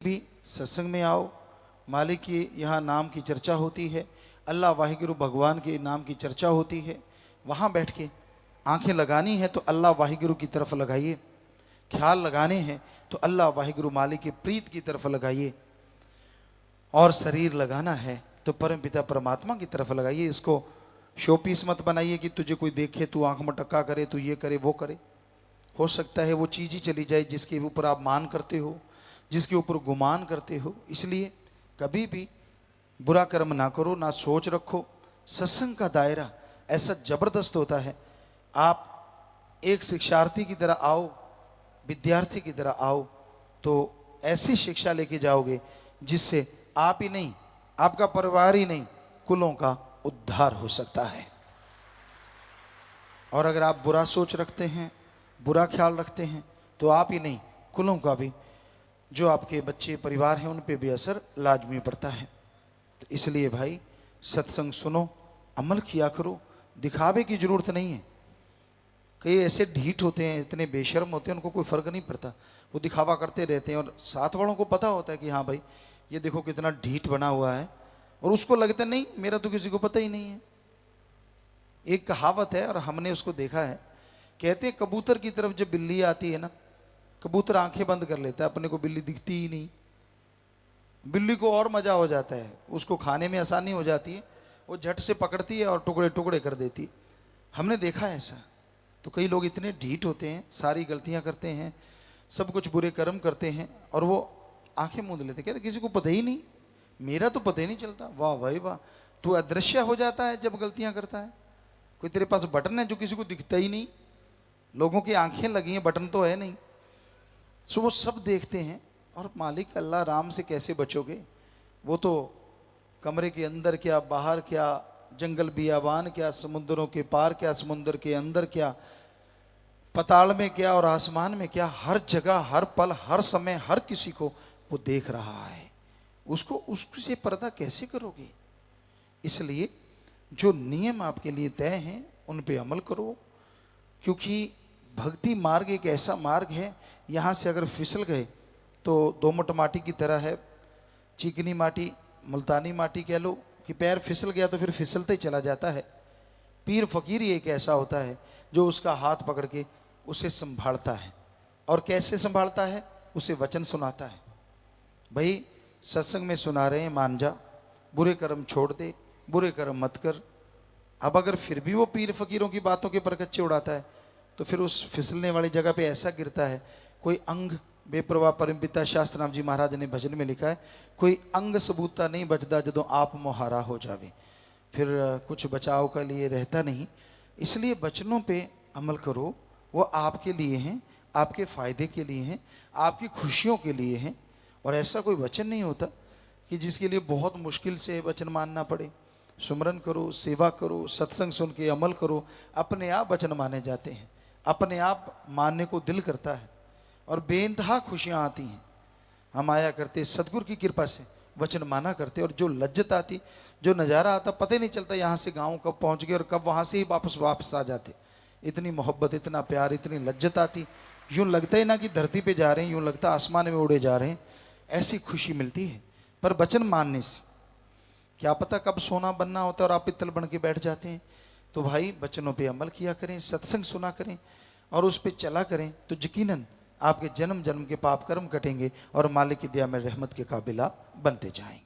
भी सत्संग में आओ, मालिक की यहाँ नाम की चर्चा होती है, अल्लाह वाहिगुरु भगवान के नाम की चर्चा होती है। वहाँ बैठ के आंखें लगानी है तो अल्लाह वाहिगुरु की तरफ लगाइए, ख्याल लगाने हैं तो अल्लाह वाहिगुरु मालिक की प्रीत की तरफ लगाइए, और शरीर लगाना है तो परम पिता परमात्मा की तरफ लगाइए। इसको शो पीस मत बनाइए कि तुझे कोई देखे, तू आंख मटक्का करे, तू ये करे वो करे। हो सकता है वो चीज़ ही चली जाए जिसके ऊपर आप मान करते हो, जिसके ऊपर गुमान करते हो। इसलिए कभी भी बुरा कर्म ना करो, ना सोच रखो। सत्संग का दायरा ऐसा जबरदस्त होता है। आप एक शिक्षार्थी की तरह आओ, विद्यार्थी की तरह आओ, तो ऐसी शिक्षा लेके जाओगे जिससे आप ही नहीं, आपका परिवार ही नहीं, कुलों का उद्धार हो सकता है। और अगर आप बुरा सोच रखते हैं, बुरा ख्याल रखते हैं, तो आप ही नहीं, कुलों का भी, जो आपके बच्चे परिवार हैं, उन पे भी असर लाजमी पड़ता है। तो इसलिए भाई सत्संग सुनो, अमल किया करो। दिखावे की जरूरत नहीं है। कई ऐसे ढीठ होते हैं, इतने बेशर्म होते हैं, उनको कोई फर्क नहीं पड़ता, वो दिखावा करते रहते हैं। और साथ वालों को पता होता है कि हाँ भाई ये देखो कितना ढीठ बना हुआ है, और उसको लगता नहीं मेरा तो किसी को पता ही नहीं है। एक कहावत है और हमने उसको देखा है, कहते हैं कबूतर की तरफ जब बिल्ली आती है ना, कबूतर आंखें बंद कर लेता है, अपने को बिल्ली दिखती ही नहीं। बिल्ली को और मजा हो जाता है, उसको खाने में आसानी हो जाती है, वो झट से पकड़ती है और टुकड़े टुकड़े कर देती है। हमने देखा है ऐसा। तो कई लोग इतने ढीठ होते हैं, सारी गलतियां करते हैं, सब कुछ बुरे कर्म करते हैं, और वो आंखें मूंद लेते, कहते किसी को पता ही नहीं, मेरा तो पता ही नहीं चलता। वाह भाई वाह, तू अदृश्य हो जाता है जब गलतियां करता है। कोई तेरे पास बटन है जो किसी को दिखता ही नहीं, लोगों की आंखें लगी हैं, बटन तो है नहीं। सो वो सब देखते हैं, और मालिक अल्लाह राम से कैसे बचोगे? वो तो कमरे के अंदर क्या, बाहर क्या, जंगल बियाबान क्या, समुद्रों के पार क्या, समुद्र के अंदर क्या, पताल में क्या और आसमान में क्या, हर जगह, हर पल, हर समय, हर किसी को वो देख रहा है। उसको उससे पर्दा कैसे करोगे? इसलिए जो नियम आपके लिए तय हैं उन पे अमल करो, क्योंकि भक्ति मार्ग एक ऐसा मार्ग है, यहाँ से अगर फिसल गए तो दोमट माटी की तरह है, चिकनी माटी, मुल्तानी माटी कह लो, कि पैर फिसल गया तो फिर फिसलते ही चला जाता है। पीर फकीर ही एक ऐसा होता है जो उसका हाथ पकड़ के उसे संभालता है। और कैसे संभालता है? उसे वचन सुनाता है। भाई सत्संग में सुना रहे हैं, मान जा, बुरे कर्म छोड़ दे, बुरे कर्म मत कर। अब अगर फिर भी वो पीर फकीरों की बातों के परकच्चे उड़ाता है तो फिर उस फिसलने वाली जगह पे ऐसा गिरता है, कोई अंग बेप्रवाह, परमपिता शास्त्र नाम जी महाराज ने भजन में लिखा है, कोई अंग सबूता नहीं बचता जदों आप मोहारा हो जावे। फिर कुछ बचाव का लिए रहता नहीं। इसलिए वचनों पे अमल करो, वो आपके लिए हैं, आपके फायदे के लिए हैं, आपकी खुशियों के लिए हैं। और ऐसा कोई वचन नहीं होता कि जिसके लिए बहुत मुश्किल से वचन मानना पड़े। सुमरन करो, सेवा करो, सत्संग सुन के अमल करो, अपने आप वचन माने जाते हैं, अपने आप मानने को दिल करता है, और बेइंतहा खुशियाँ आती हैं। हम आया करते सदगुरु की कृपा से, वचन माना करते, और जो लज्जत आती, जो नज़ारा आता, पता ही नहीं चलता यहाँ से गाँव कब पहुँच गए और कब वहाँ से ही वापस आ जाते। इतनी मोहब्बत, इतना प्यार, इतनी लज्जत आती, यूँ लगता ही ना कि धरती पे जा रहे हैं, यूँ लगता आसमान में उड़े जा रहे हैं। ऐसी खुशी मिलती है। पर वचन मानने से क्या पता कब सोना बनना होता है और आप पित्तल बन के बैठ जाते हैं। तो भाई वचनों पे अमल किया करें, सत्संग सुना करें और उस पे चला करें, तो यकीनन आपके जन्म जन्म के पाप कर्म कटेंगे और मालिक की दया में रहमत के काबिला बनते जाएंगे।